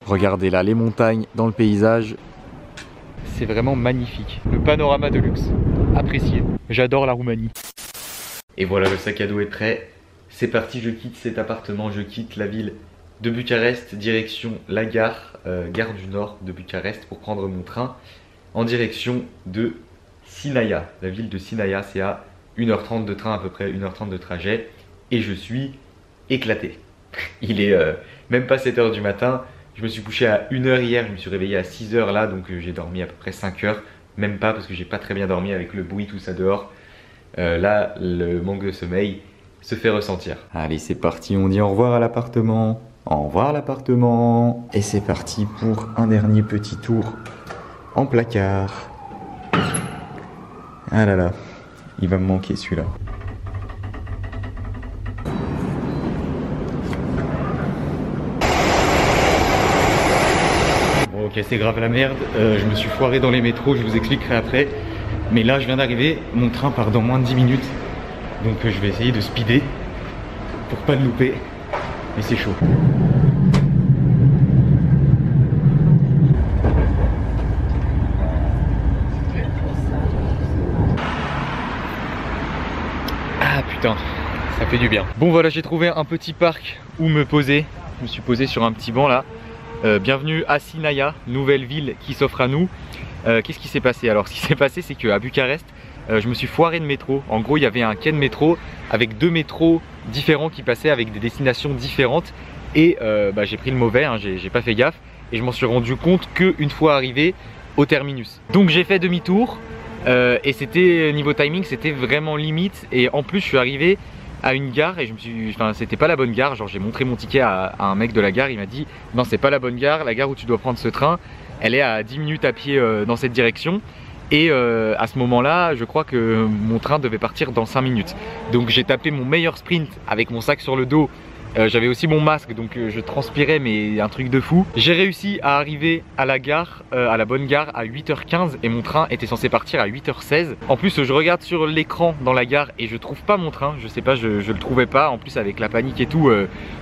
Regardez là, les montagnes dans le paysage. C'est vraiment magnifique. Le panorama de luxe. Apprécié. J'adore la Roumanie. Et voilà, le sac à dos est prêt. C'est parti, je quitte cet appartement, je quitte la ville de Bucarest, direction la gare, gare du Nord de Bucarest, pour prendre mon train en direction de Sinaia. La ville de Sinaia, c'est à 1h30 de train, à peu près 1h30 de trajet. Et je suis éclaté. Il est même pas 7h du matin. Je me suis couché à 1h hier, je me suis réveillé à 6h là, donc j'ai dormi à peu près 5 heures. Même pas, parce que j'ai pas très bien dormi avec le bruit, tout ça dehors. Là, le manque de sommeil se fait ressentir. Allez, c'est parti, on dit au revoir à l'appartement. Au revoir l'appartement. Et c'est parti pour un dernier petit tour en placard. Ah là là, il va me manquer celui-là. Bon, ok, c'est grave la merde. Je me suis foiré dans les métros, je vous expliquerai après. Mais là, je viens d'arriver, mon train part dans moins de 10 minutes. Donc je vais essayer de speeder pour pas le louper. Mais c'est chaud. Ah putain, ça fait du bien. Bon voilà, j'ai trouvé un petit parc où me poser. Je me suis posé sur un petit banc là. Bienvenue à Sinaia, nouvelle ville qui s'offre à nous. Qu'est-ce qui s'est passé? Alors ce qui s'est passé, c'est qu'à Bucarest, je me suis foiré de métro. En gros, il y avait un quai de métro avec deux métros différents qui passaient avec des destinations différentes. Et j'ai pris le mauvais, hein, j'ai pas fait gaffe. Et je m'en suis rendu compte qu'une fois arrivé au terminus. Donc j'ai fait demi-tour. Et c'était, niveau timing, c'était vraiment limite. Et en plus, je suis arrivé à une gare et c'était pas la bonne gare. Genre j'ai montré mon ticket à un mec de la gare. Il m'a dit non, c'est pas la bonne gare. La gare où tu dois prendre ce train, elle est à 10 minutes à pied dans cette direction. Et à ce moment-là, je crois que mon train devait partir dans 5 minutes. Donc j'ai tapé mon meilleur sprint avec mon sac sur le dos. J'avais aussi mon masque, donc je transpirais, mais un truc de fou. J'ai réussi à arriver à la gare, à la bonne gare, à 8h15 et mon train était censé partir à 8h16. En plus, je regarde sur l'écran dans la gare et je trouve pas mon train. Je sais pas, je le trouvais pas. En plus, avec la panique et tout,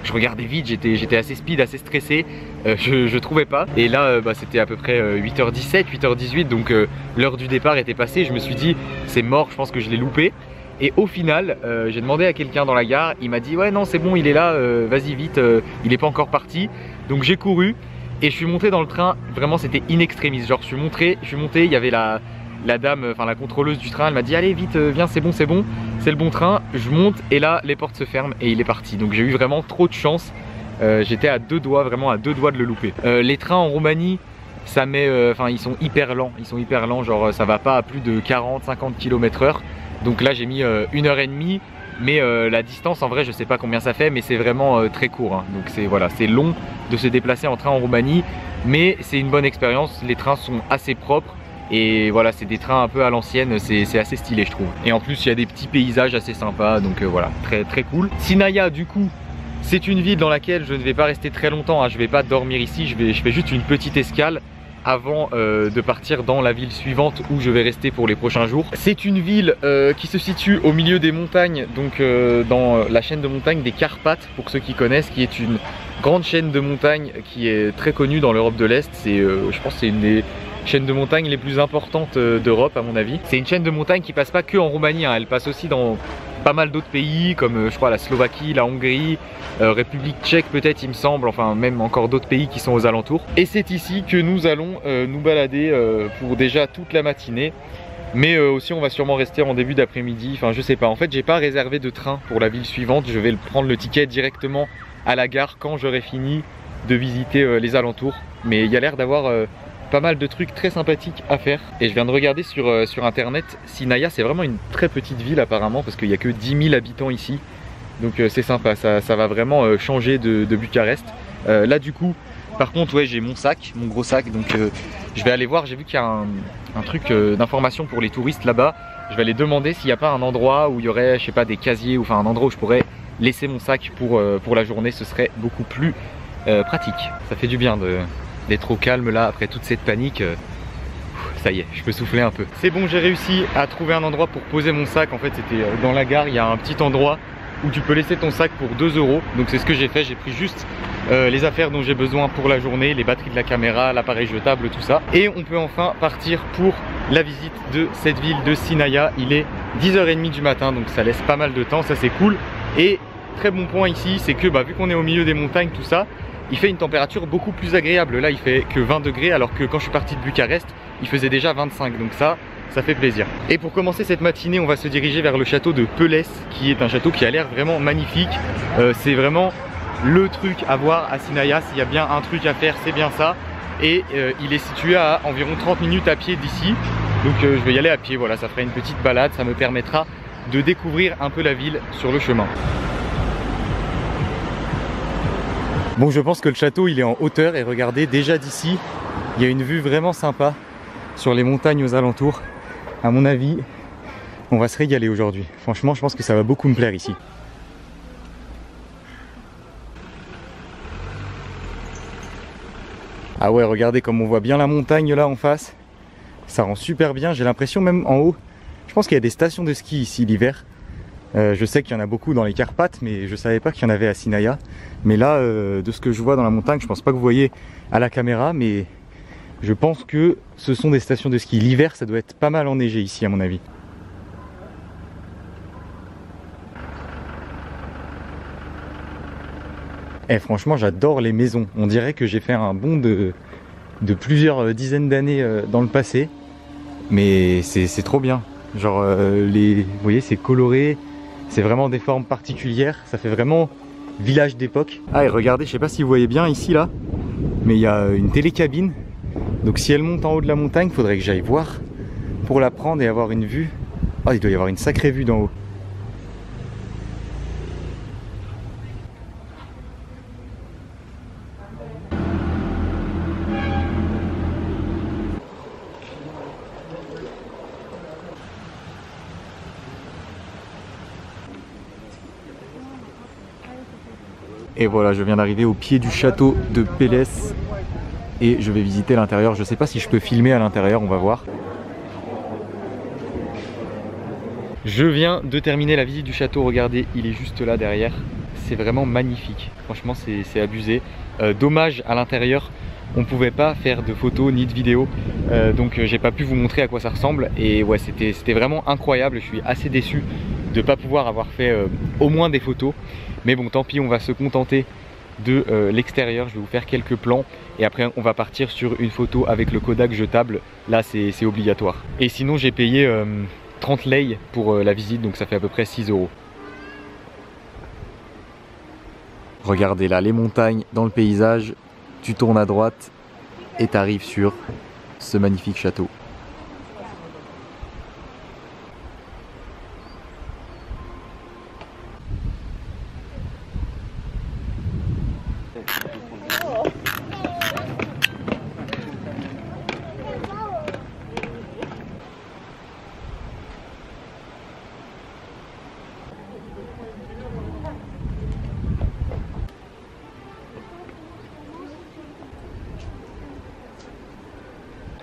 je regardais vite, j'étais assez speed, assez stressé. Je trouvais pas. Et là, c'était à peu près 8h17, 8h18, donc l'heure du départ était passée. Je me suis dit, c'est mort, je pense que je l'ai loupé. Et au final, j'ai demandé à quelqu'un dans la gare, il m'a dit ouais non c'est bon, il est là, vas-y vite, il n'est pas encore parti. Donc j'ai couru et je suis monté dans le train, vraiment c'était in extremis. Genre je suis monté, il y avait la dame, enfin la contrôleuse du train, elle m'a dit allez vite, viens, c'est bon, c'est le bon train. Je monte et là les portes se ferment et il est parti. Donc j'ai eu vraiment trop de chance, j'étais à deux doigts, vraiment à deux doigts de le louper. Les trains en Roumanie, ça met, ils sont hyper lents, genre ça va pas à plus de 40-50 km/h. Donc là j'ai mis 1h30, mais la distance en vrai je sais pas combien ça fait, mais c'est vraiment très court, hein. Donc c'est long de se déplacer en train en Roumanie, mais c'est une bonne expérience. Les trains sont assez propres et voilà, c'est des trains un peu à l'ancienne, c'est assez stylé je trouve. Et en plus il y a des petits paysages assez sympas, donc voilà, très très cool. Sinaia du coup, c'est une ville dans laquelle je ne vais pas rester très longtemps, hein. Je vais pas dormir ici, je fais juste une petite escale avant de partir dans la ville suivante où je vais rester pour les prochains jours. C'est une ville qui se situe au milieu des montagnes, donc dans la chaîne de montagnes des Carpates, pour ceux qui connaissent, qui est une grande chaîne de montagnes qui est très connue dans l'Europe de l'Est. Je pense que c'est une des chaînes de montagnes les plus importantes d'Europe à mon avis. C'est une chaîne de montagnes qui passe pas que en Roumanie, hein. Elle passe aussi dans pas mal d'autres pays comme je crois la Slovaquie, la Hongrie, République tchèque peut-être il me semble, enfin même encore d'autres pays qui sont aux alentours. Et c'est ici que nous allons nous balader pour déjà toute la matinée. Mais aussi on va sûrement rester en début d'après-midi, enfin je sais pas. En fait j'ai pas réservé de train pour la ville suivante, je vais prendre le ticket directement à la gare quand j'aurai fini de visiter les alentours. Mais il y a l'air d'avoir pas mal de trucs très sympathiques à faire. Et je viens de regarder sur internet, Sinaia c'est vraiment une très petite ville apparemment, parce qu'il n'y a que 10 000 habitants ici. Donc c'est sympa, ça va vraiment changer de Bucarest. Là du coup, par contre ouais, j'ai mon sac, mon gros sac, donc je vais aller voir, j'ai vu qu'il y a un truc d'information pour les touristes là-bas. Je vais aller demander s'il n'y a pas un endroit où il y aurait, je sais pas, des casiers, ou enfin un endroit où je pourrais laisser mon sac pour la journée, ce serait beaucoup plus pratique. Ça fait du bien d'être au calme là après toute cette panique. Ça y est, je peux souffler un peu. C'est bon, j'ai réussi à trouver un endroit pour poser mon sac. En fait c'était dans la gare, il y a un petit endroit où tu peux laisser ton sac pour 2 €. Donc c'est ce que j'ai fait, j'ai pris juste les affaires dont j'ai besoin pour la journée, les batteries de la caméra, l'appareil jetable, tout ça. Et on peut enfin partir pour la visite de cette ville de Sinaia. Il est 10h30 du matin, donc ça laisse pas mal de temps, ça c'est cool. Et très bon point ici, c'est que vu qu'on est au milieu des montagnes, tout ça, il fait une température beaucoup plus agréable. Là il fait que 20 degrés, alors que quand je suis parti de Bucarest, il faisait déjà 25, donc ça fait plaisir. Et pour commencer cette matinée, on va se diriger vers le château de Pelès, qui est un château qui a l'air vraiment magnifique. C'est vraiment le truc à voir à Sinaia. S'il y a bien un truc à faire, c'est bien ça. Et il est situé à environ 30 minutes à pied d'ici. Donc je vais y aller à pied, voilà, ça fera une petite balade, ça me permettra de découvrir un peu la ville sur le chemin. Bon, je pense que le château il est en hauteur et regardez, déjà d'ici, il y a une vue vraiment sympa sur les montagnes aux alentours. À mon avis, on va se régaler aujourd'hui. Franchement, je pense que ça va beaucoup me plaire ici. Ah ouais, regardez comme on voit bien la montagne là en face. Ça rend super bien, j'ai l'impression même en haut. Je pense qu'il y a des stations de ski ici l'hiver. Je sais qu'il y en a beaucoup dans les Carpates, mais je savais pas qu'il y en avait à Sinaia. Mais là, de ce que je vois dans la montagne, je pense pas que vous voyez à la caméra, mais je pense que ce sont des stations de ski. L'hiver, ça doit être pas mal enneigé ici à mon avis. Et franchement, j'adore les maisons. On dirait que j'ai fait un bond de plusieurs dizaines d'années dans le passé. Mais c'est trop bien. Genre, vous voyez, c'est coloré. C'est vraiment des formes particulières. Ça fait vraiment village d'époque. Ah, et regardez, je sais pas si vous voyez bien ici, là. Mais il y a une télécabine. Donc si elle monte en haut de la montagne, il faudrait que j'aille voir pour la prendre et avoir une vue. Ah, il doit y avoir une sacrée vue d'en haut. Et voilà, je viens d'arriver au pied du château de Pelès. Et je vais visiter l'intérieur. Je ne sais pas si je peux filmer à l'intérieur, on va voir. Je viens de terminer la visite du château, regardez, il est juste là derrière. C'est vraiment magnifique, franchement c'est abusé. Dommage à l'intérieur, on ne pouvait pas faire de photos ni de vidéos. Donc j'ai pas pu vous montrer à quoi ça ressemble. Et ouais, c'était vraiment incroyable, je suis assez déçu de ne pas pouvoir avoir fait au moins des photos. Mais bon, tant pis, on va se contenter de l'extérieur. Je vais vous faire quelques plans et après on va partir sur une photo avec le Kodak jetable. Là c'est obligatoire. Et sinon j'ai payé 30 lei pour la visite, donc ça fait à peu près 6 €. Regardez là les montagnes dans le paysage, tu tournes à droite et tu arrives sur ce magnifique château.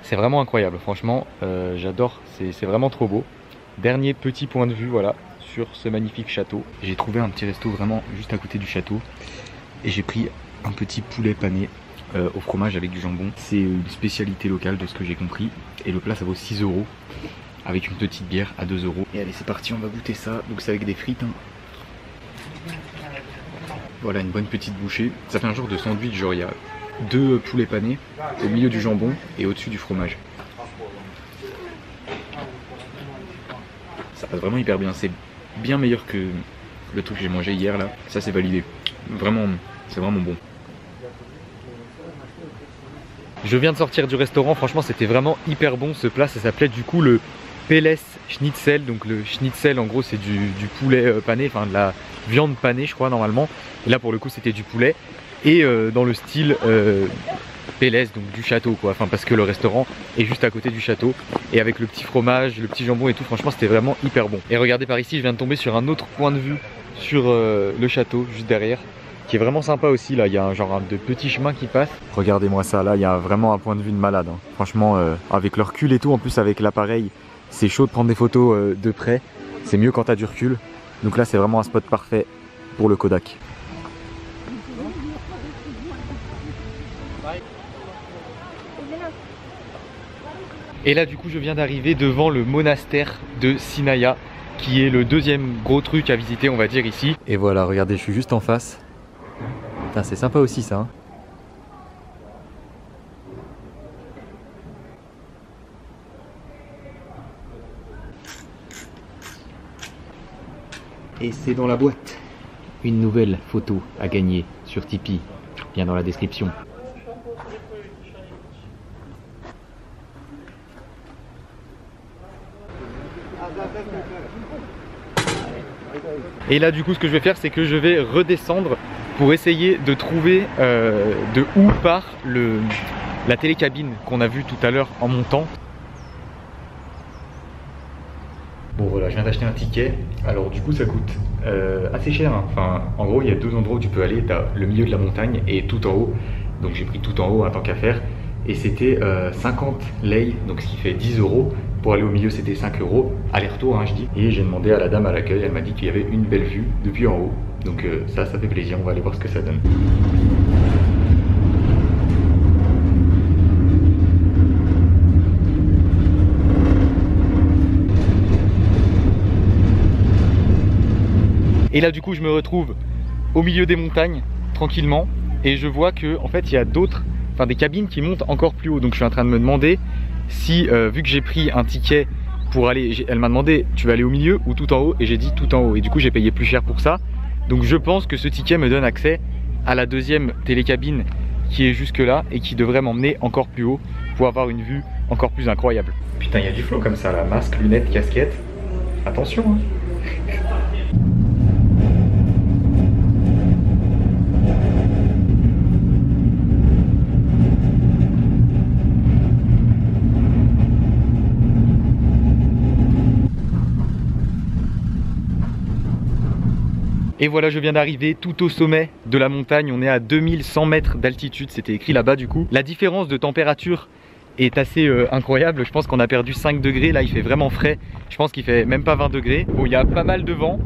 C'est vraiment incroyable, franchement, j'adore, c'est vraiment trop beau. Dernier petit point de vue, voilà, sur ce magnifique château. J'ai trouvé un petit resto vraiment juste à côté du château. Et j'ai pris un petit poulet pané au fromage avec du jambon. C'est une spécialité locale de ce que j'ai compris. Et le plat ça vaut 6 € avec une petite bière à 2 €. Et allez, c'est parti, on va goûter ça. Donc c'est avec des frites. Hein. Voilà, une bonne petite bouchée. Ça fait un genre de sandwich, genre il y a 2 poulets panés au milieu du jambon et au-dessus du fromage. Ça passe vraiment hyper bien, c'est bien meilleur que le truc que j'ai mangé hier là. Ça c'est validé, vraiment, c'est vraiment bon. Je viens de sortir du restaurant, franchement c'était vraiment hyper bon ce plat. Ça s'appelait du coup le Pelès Schnitzel. Donc le schnitzel en gros c'est du poulet pané, enfin de la viande panée je crois normalement. Et là pour le coup c'était du poulet. Et dans le style Pelès, donc du château quoi, enfin parce que le restaurant est juste à côté du château. Et avec le petit fromage, le petit jambon et tout, franchement c'était vraiment hyper bon. Et regardez par ici, je viens de tomber sur un autre point de vue sur le château, juste derrière, qui est vraiment sympa aussi. Là il y a un genre de petit chemin qui passe. Regardez-moi ça, là il y a vraiment un point de vue de malade hein. Franchement avec le recul et tout, en plus avec l'appareil, c'est chaud de prendre des photos de près. C'est mieux quand t'as du recul. Donc là c'est vraiment un spot parfait pour le Kodak. Et là du coup je viens d'arriver devant le monastère de Sinaya, qui est le deuxième gros truc à visiter on va dire ici. Et voilà, regardez, je suis juste en face. Putain, c'est sympa aussi ça, hein. Et c'est dans la boîte. Une nouvelle photo à gagner sur Tipeee. Lien dans la description. Et là du coup ce que je vais faire, c'est que je vais redescendre pour essayer de trouver de où part la télécabine qu'on a vue tout à l'heure en montant. Bon voilà, je viens d'acheter un ticket. Alors du coup ça coûte assez cher, hein. Enfin, en gros il y a deux endroits où tu peux aller. Tu as le milieu de la montagne et tout en haut. Donc j'ai pris tout en haut en tant qu'affaire. Et c'était 50 lei, donc ce qui fait 10 €. Pour aller au milieu c'était 5 €, aller-retour hein, je dis. Et j'ai demandé à la dame à l'accueil, elle m'a dit qu'il y avait une belle vue depuis en haut. Donc ça fait plaisir, on va aller voir ce que ça donne. Et là du coup je me retrouve au milieu des montagnes, tranquillement. Et je vois que en fait il y a d'autres, enfin des cabines qui montent encore plus haut. Donc je suis en train de me demander si, vu que j'ai pris un ticket pour aller, elle m'a demandé tu vas aller au milieu ou tout en haut, et j'ai dit tout en haut, et du coup j'ai payé plus cher pour ça. Donc je pense que ce ticket me donne accès à la deuxième télécabine qui est jusque là et qui devrait m'emmener encore plus haut pour avoir une vue encore plus incroyable. Putain, il y a du flow comme ça là, masque, lunettes, casquette, attention hein. Et voilà, je viens d'arriver tout au sommet de la montagne. On est à 2100 mètres d'altitude, c'était écrit là-bas du coup. La différence de température est assez incroyable. Je pense qu'on a perdu 5 degrés, là il fait vraiment frais. Je pense qu'il fait même pas 20 degrés. Bon, il y a pas mal de vent.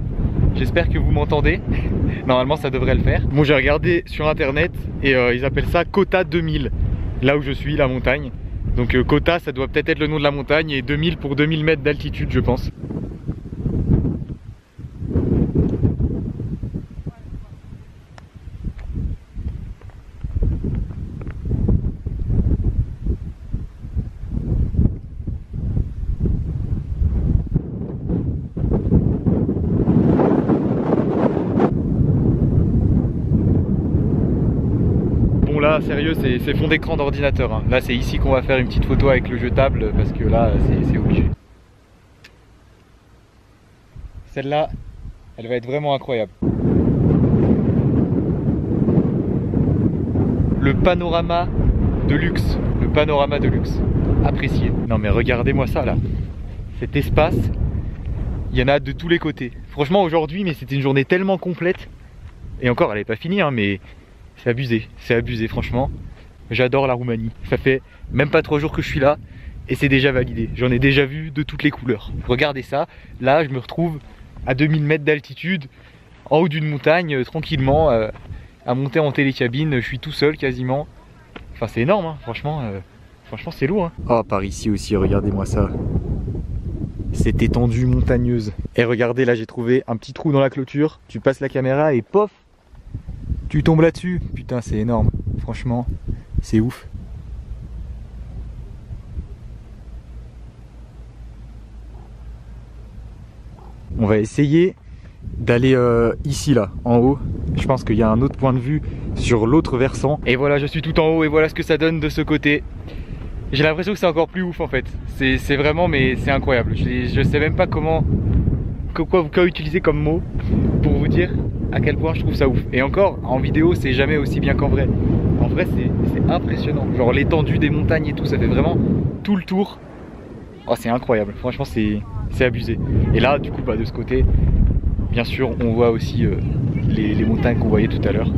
J'espère que vous m'entendez. Normalement ça devrait le faire. Bon, j'ai regardé sur internet et ils appellent ça Kota 2000. Là où je suis, la montagne. Donc Kota, ça doit peut-être être le nom de la montagne, et 2000 pour 2000 mètres d'altitude je pense. Là sérieux, c'est fond d'écran d'ordinateur hein. Là c'est ici qu'on va faire une petite photo avec le jetable, parce que là c'est obligé. Celle-là, elle va être vraiment incroyable. Le panorama de luxe, le panorama de luxe, apprécié. Non mais regardez-moi ça là, cet espace, il y en a de tous les côtés. Franchement aujourd'hui, mais c'était une journée tellement complète. Et encore elle n'est pas finie hein, mais c'est abusé franchement. J'adore la Roumanie. Ça fait même pas 3 jours que je suis là et c'est déjà validé. J'en ai déjà vu de toutes les couleurs. Regardez ça, là je me retrouve à 2000 mètres d'altitude, en haut d'une montagne, tranquillement, à monter en télécabine. Je suis tout seul quasiment. Enfin c'est énorme hein, franchement c'est lourd hein. Oh, par ici aussi, regardez-moi ça. Cette étendue montagneuse. Et regardez, là j'ai trouvé un petit trou dans la clôture. Tu passes la caméra et pof, tu tombes là-dessus. Putain, c'est énorme. Franchement, c'est ouf. On va essayer d'aller ici, là, en haut. Je pense qu'il y a un autre point de vue sur l'autre versant. Et voilà, je suis tout en haut et voilà ce que ça donne de ce côté. J'ai l'impression que c'est encore plus ouf en fait. C'est vraiment, mais c'est incroyable. Je sais même pas quoi utiliser comme mot pour vous dire à quel point je trouve ça ouf. Et encore, en vidéo, c'est jamais aussi bien qu'en vrai. En vrai, c'est impressionnant. Genre l'étendue des montagnes et tout, ça fait vraiment tout le tour. Oh, c'est incroyable. Franchement, c'est abusé. Et là, du coup, bah, de ce côté, bien sûr, on voit aussi les montagnes qu'on voyait tout à l'heure.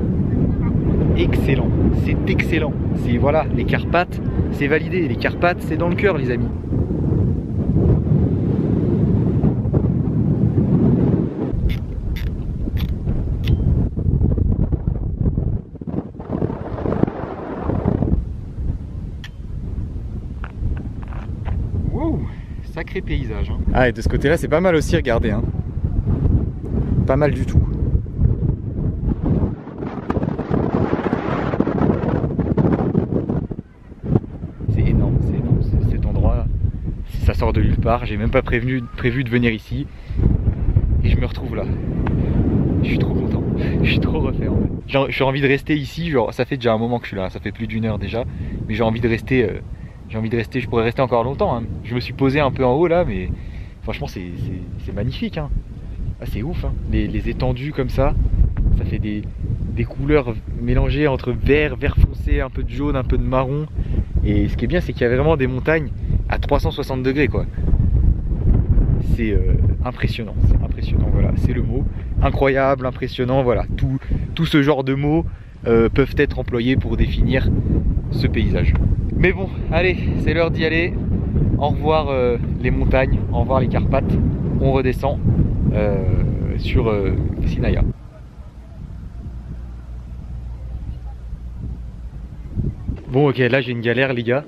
Excellent, c'est excellent. C'est voilà, les Carpates, c'est validé. Les Carpates, c'est dans le cœur, les amis. Sacré paysage. Hein. Ah, et de ce côté-là, c'est pas mal aussi, regardez. Hein. Pas mal du tout. C'est énorme cet endroit-là. Ça sort de nulle part. J'ai même pas prévu de venir ici. Et je me retrouve là. Je suis trop content. Je suis trop refait en fait. J'ai envie de rester ici. Genre, ça fait déjà un moment que je suis là. Ça fait plus d'1 heure déjà. Mais j'ai envie de rester. Je pourrais rester encore longtemps. Hein. Je me suis posé un peu en haut là, mais franchement, c'est magnifique. Hein. Ah, c'est ouf. Hein. Les étendues comme ça fait des couleurs mélangées entre vert foncé, un peu de jaune, un peu de marron. Et ce qui est bien, c'est qu'il y a vraiment des montagnes à 360 degrés quoi. C'est impressionnant, voilà, c'est le mot. Incroyable, impressionnant, voilà. Tout ce genre de mots peuvent être employés pour définir ce paysage. Mais bon, allez, c'est l'heure d'y aller. Au revoir les montagnes, au revoir les Carpates. On redescend sur Sinaia. Bon ok, là j'ai une galère les gars.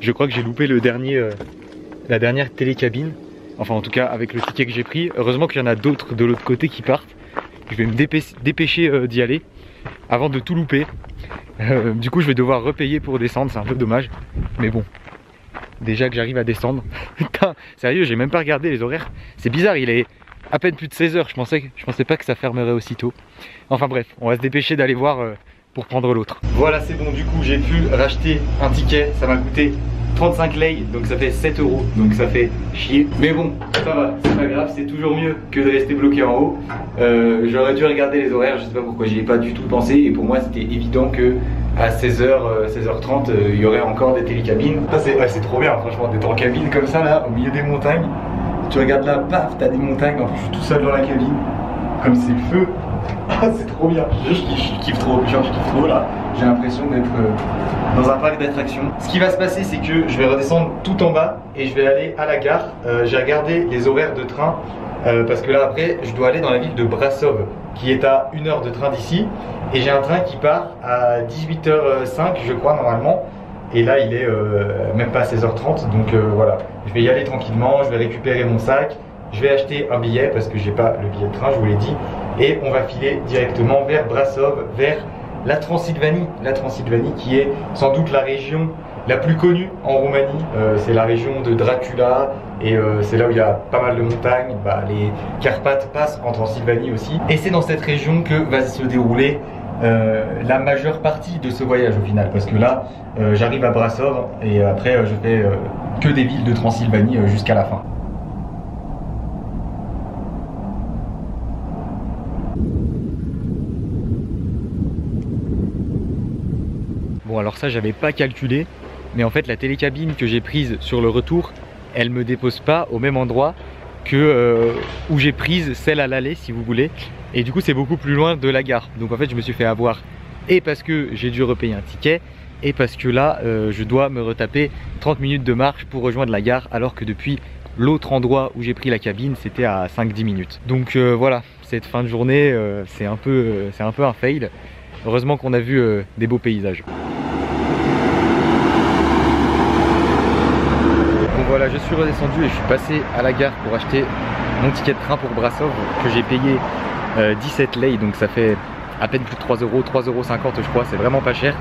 Je crois que j'ai loupé la dernière télécabine. Enfin en tout cas avec le ticket que j'ai pris. Heureusement qu'il y en a d'autres de l'autre côté qui partent. Je vais me dépêcher d'y aller avant de tout louper. Du coup je vais devoir repayer pour descendre, c'est un peu dommage. Mais bon, déjà que j'arrive à descendre. Putain, sérieux, j'ai même pas regardé les horaires. C'est bizarre, il est à peine plus de 16 h. Je pensais pas que ça fermerait aussitôt. Enfin bref, on va se dépêcher d'aller voir pour prendre l'autre. Voilà, c'est bon, du coup j'ai pu racheter un ticket. Ça m'a coûté 35 lei, donc ça fait 7 €, donc ça fait chier. Mais bon, ça va, c'est pas grave, c'est toujours mieux que de rester bloqué en haut. J'aurais dû regarder les horaires, je sais pas pourquoi j'y ai pas du tout pensé. Et pour moi c'était évident que à 16h, 16h30, il y aurait encore des télécabines. C'est trop bien franchement d'être en cabine comme ça là, au milieu des montagnes. Tu regardes là, paf, t'as des montagnes, en plus je suis tout seul dans la cabine. Comme c'est le feu. Ah, c'est trop bien, je kiffe trop, là. J'ai l'impression d'être dans un parc d'attractions. Ce qui va se passer, c'est que je vais redescendre tout en bas et je vais aller à la gare. J'ai regardé les horaires de train parce que là après, je dois aller dans la ville de Brașov qui est à 1 heure de train d'ici. Et j'ai un train qui part à 18h05, je crois, normalement. Et là, il est même pas à 16h30. Donc voilà, je vais y aller tranquillement, je vais récupérer mon sac. Je vais acheter un billet parce que j'ai pas le billet de train, je vous l'ai dit. Et on va filer directement vers Brașov, vers la Transylvanie. La Transylvanie qui est sans doute la région la plus connue en Roumanie. C'est la région de Dracula et c'est là où il y a pas mal de montagnes. Les Carpates passent en Transylvanie aussi. Et c'est dans cette région que va se dérouler la majeure partie de ce voyage au final. Parce que là, j'arrive à Brașov et après je fais que des villes de Transylvanie jusqu'à la fin. Bon alors ça j'avais pas calculé, mais en fait la télécabine que j'ai prise sur le retour, elle me dépose pas au même endroit que où j'ai prise celle à l'aller si vous voulez. Et du coup c'est beaucoup plus loin de la gare. Donc en fait je me suis fait avoir et parce que j'ai dû repayer un ticket et parce que là je dois me retaper 30 minutes de marche pour rejoindre la gare alors que depuis l'autre endroit où j'ai pris la cabine c'était à 5-10 minutes. Donc voilà, cette fin de journée c'est un peu un fail. Heureusement qu'on a vu des beaux paysages. Bon voilà, je suis redescendu et je suis passé à la gare pour acheter mon ticket de train pour Brașov que j'ai payé 17 lei, donc ça fait à peine plus de 3 €, 3,50 € je crois, c'est vraiment pas cher.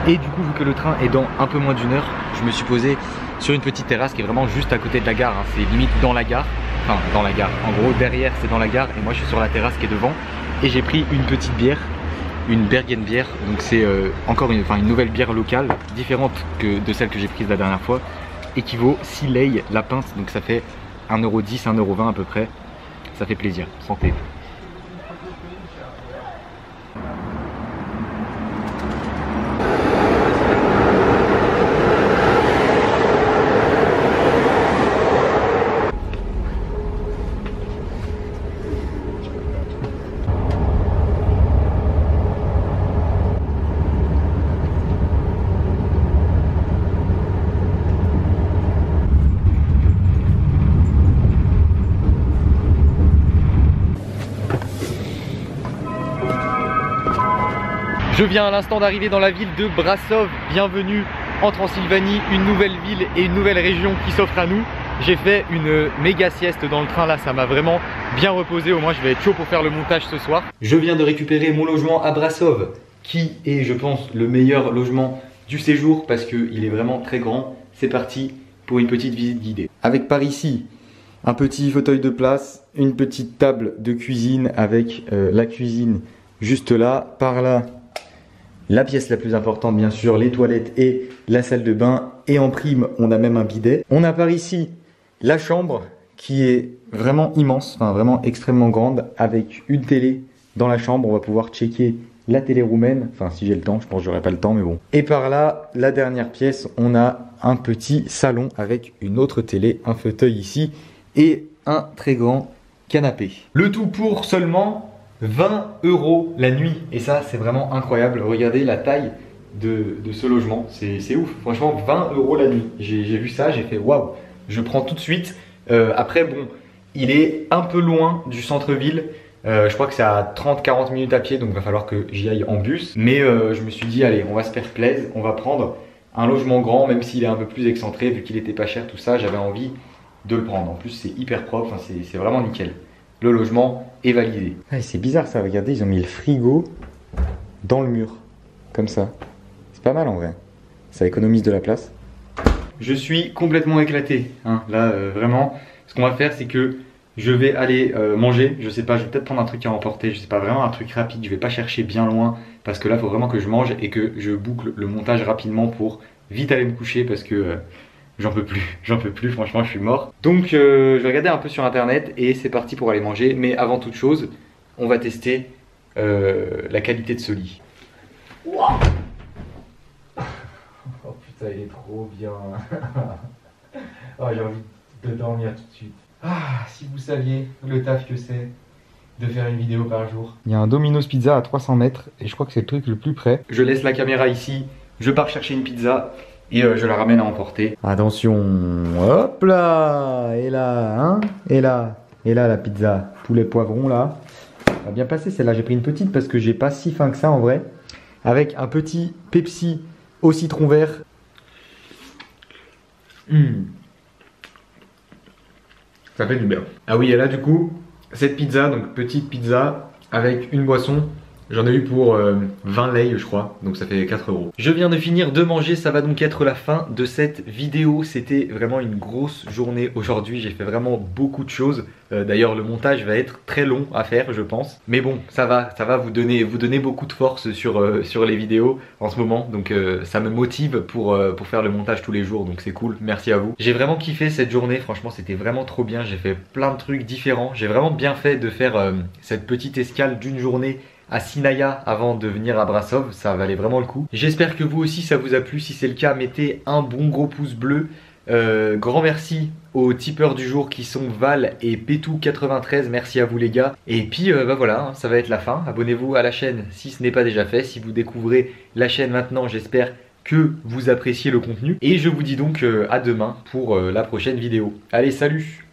Et du coup vu que le train est dans un peu moins d'1 heure, je me suis posé sur une petite terrasse qui est vraiment juste à côté de la gare, hein. C'est limite dans la gare, enfin dans la gare, en gros derrière c'est dans la gare et moi je suis sur la terrasse qui est devant. Et j'ai pris une petite bière, une Bergen bière, donc c'est encore une nouvelle bière locale, différente de celle que j'ai prise la dernière fois, et qui vaut 6 lei la pinte, donc ça fait 1,10 €, 1,20 € à peu près, ça fait plaisir, santé. Je viens à l'instant d'arriver dans la ville de Brașov. Bienvenue en Transylvanie, une nouvelle ville et une nouvelle région qui s'offre à nous. J'ai fait une méga sieste dans le train là, ça m'a vraiment bien reposé. Au moins je vais être chaud pour faire le montage ce soir. Je viens de récupérer mon logement à Brassov, qui est je pense le meilleur logement du séjour parce qu'il est vraiment très grand. C'est parti pour une petite visite guidée. Avec par ici un petit fauteuil de place, une petite table de cuisine avec la cuisine juste là. Par là, la pièce la plus importante bien sûr, les toilettes et la salle de bain. Et en prime, on a même un bidet. On a par ici la chambre qui est vraiment immense, enfin vraiment extrêmement grande, avec une télé dans la chambre. On va pouvoir checker la télé roumaine, enfin si j'ai le temps, je pense que j'aurai pas le temps mais bon. Et par là, la dernière pièce, on a un petit salon avec une autre télé, un fauteuil ici et un très grand canapé. Le tout pour seulement 20 € la nuit. Et ça, c'est vraiment incroyable. Regardez la taille de ce logement. C'est ouf. Franchement, 20 € la nuit. J'ai vu ça, j'ai fait waouh. Je prends tout de suite. Après, bon, il est un peu loin du centre-ville. Je crois que c'est à 30-40 minutes à pied, donc il va falloir que j'y aille en bus. Mais je me suis dit, allez, on va se faire plaisir. On va prendre un logement grand, même s'il est un peu plus excentré, vu qu'il était pas cher, tout ça. J'avais envie de le prendre. En plus, c'est hyper propre. Enfin, c'est vraiment nickel. Le logement est validé. Ah, c'est bizarre ça, regardez, ils ont mis le frigo dans le mur, comme ça. C'est pas mal en vrai, ça économise de la place. Je suis complètement éclaté, hein. Là vraiment, ce qu'on va faire c'est que je vais aller manger, je sais pas, je vais peut-être prendre un truc à emporter, je sais pas, vraiment un truc rapide, je vais pas chercher bien loin, parce que là il faut vraiment que je mange et que je boucle le montage rapidement pour vite aller me coucher, parce que... j'en peux plus, franchement je suis mort. Donc je vais regarder un peu sur internet et c'est parti pour aller manger. Mais avant toute chose, on va tester la qualité de ce lit. Wow. Oh putain, il est trop bien. Oh, j'ai envie de dormir tout de suite. Ah, si vous saviez le taf que c'est de faire une vidéo par jour. Il y a un Domino's Pizza à 300 mètres et je crois que c'est le truc le plus près. Je laisse la caméra ici, je pars chercher une pizza. Et je la ramène à emporter. Attention, hop là, et là, hein, et là la pizza, tous les poivrons là. Ça va bien passer celle-là, j'ai pris une petite parce que j'ai pas si faim que ça en vrai. Avec un petit Pepsi au citron vert. Ça fait du bien. Ah oui, et là du coup, cette pizza, donc petite pizza avec une boisson. J'en ai eu pour 20 lei je crois, donc ça fait 4 €. Je viens de finir de manger, ça va donc être la fin de cette vidéo. C'était vraiment une grosse journée aujourd'hui, j'ai fait vraiment beaucoup de choses. D'ailleurs le montage va être très long à faire je pense. Mais bon, ça va vous donner beaucoup de force sur les vidéos en ce moment. Donc ça me motive pour faire le montage tous les jours, donc c'est cool, merci à vous. J'ai vraiment kiffé cette journée, franchement c'était vraiment trop bien. J'ai fait plein de trucs différents, j'ai vraiment bien fait de faire cette petite escale d'une journée à Sinaia avant de venir à Brassov, ça valait vraiment le coup. J'espère que vous aussi ça vous a plu, si c'est le cas mettez un bon gros pouce bleu. Grand merci aux tipeurs du jour qui sont Val et Pétou93, merci à vous les gars. Et puis bah voilà, ça va être la fin, abonnez-vous à la chaîne si ce n'est pas déjà fait. Si vous découvrez la chaîne maintenant, j'espère que vous appréciez le contenu. Et je vous dis donc à demain pour la prochaine vidéo. Allez, salut!